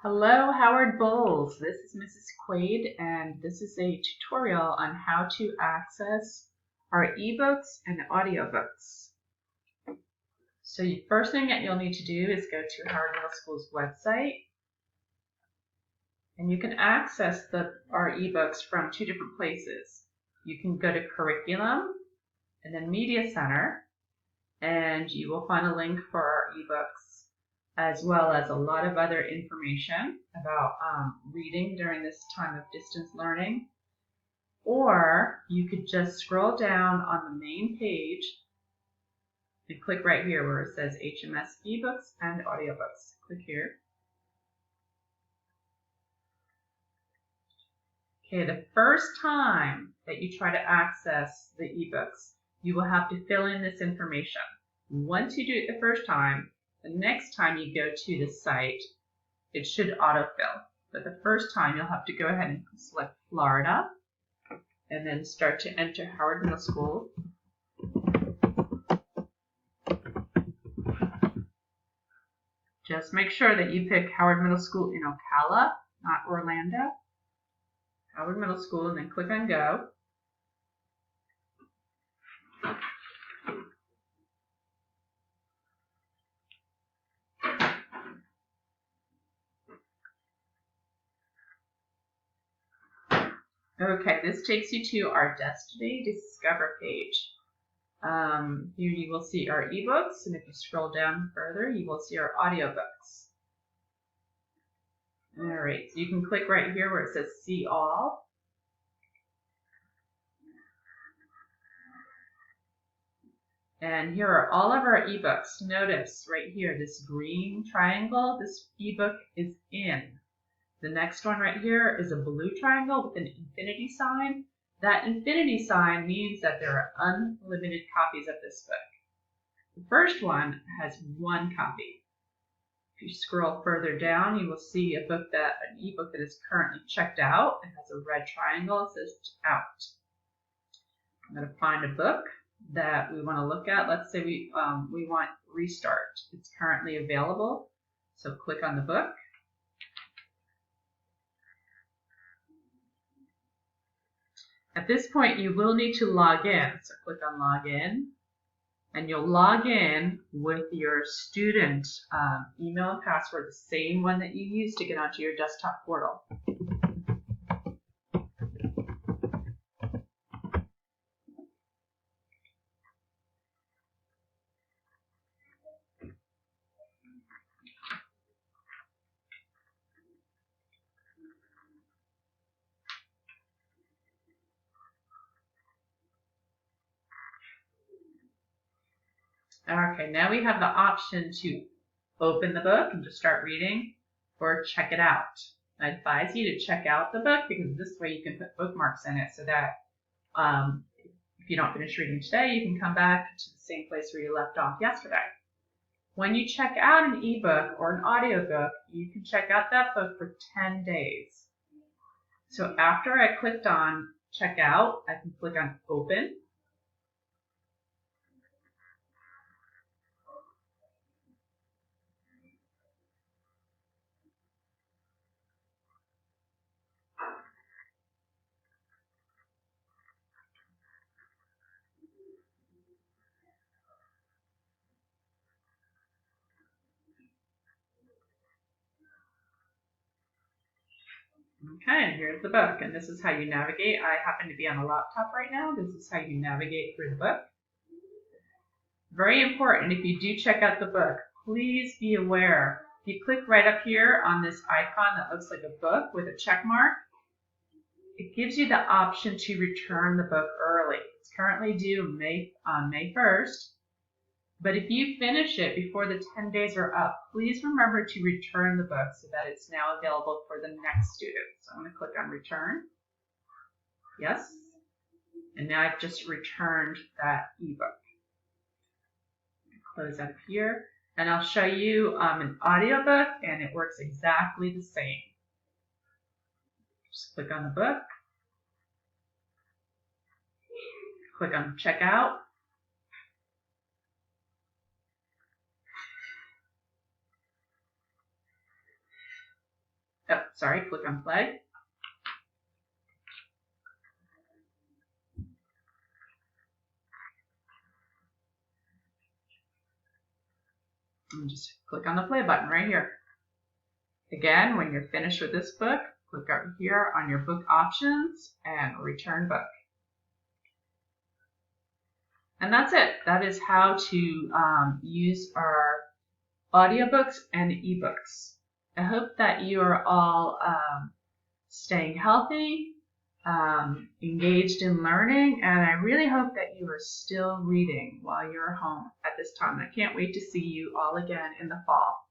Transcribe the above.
Hello, Howard Bowles. This is Mrs. Quaid, and this is a tutorial on how to access our eBooks and audiobooks. So the first thing that you'll need to do is go to Howard Middle School's website, and you can access our eBooks from two different places. You can go to Curriculum and then Media Center, and you will find a link for our eBooks, as well as a lot of other information about reading during this time of distance learning. Or you could just scroll down on the main page and click right here where it says HMS eBooks and audiobooks. Click here. Okay, the first time that you try to access the eBooks, you will have to fill in this information. Once you do it the first time, the next time you go to the site, it should autofill. But the first time, you'll have to go ahead and select Florida and then start to enter Howard Middle School. Just make sure that you pick Howard Middle School in Ocala, not Orlando. Howard Middle School, and then click on Go. Okay, this takes you to our Destiny Discover page. Here you will see our eBooks, and if you scroll down further, you will see our audiobooks. All right, so you can click right here where it says See All. And here are all of our eBooks. Notice right here, this green triangle, this eBook is in. The next one right here is a blue triangle with an infinity sign. That infinity sign means that there are unlimited copies of this book. The first one has one copy. If you scroll further down, you will see an ebook that is currently checked out. It has a red triangle. It says out. I'm going to find a book that we want to look at. Let's say we want Restart. It's currently available. So click on the book. At this point, you will need to log in. So click on Log In, and you'll log in with your student email and password, the same one that you used to get onto your desktop portal. Okay, now we have the option to open the book and just start reading, or check it out. I advise you to check out the book because this way you can put bookmarks in it so that if you don't finish reading today, you can come back to the same place where you left off yesterday. When you check out an ebook or an audiobook, you can check out that book for 10 days. So after I clicked on check out, I can click on open. Okay, and here's the book, and this is how you navigate. I happen to be on a laptop right now. This is how you navigate through the book. Very important, if you do check out the book, please be aware. If you click right up here on this icon that looks like a book with a check mark, it gives you the option to return the book early. It's currently due on May 1st. But if you finish it before the 10 days are up, please remember to return the book so that it's now available for the next student. So I'm going to click on return. Yes. And now I've just returned that ebook. Close out of here. And I'll show you an audiobook, and it works exactly the same. Just click on the book. Click on checkout. click on play. And just click on the play button right here. Again, when you're finished with this book, click over here on your book options and return book. And that's it. That is how to use our audiobooks and eBooks. I hope that you are all staying healthy, engaged in learning, and I really hope that you are still reading while you're home at this time. I can't wait to see you all again in the fall.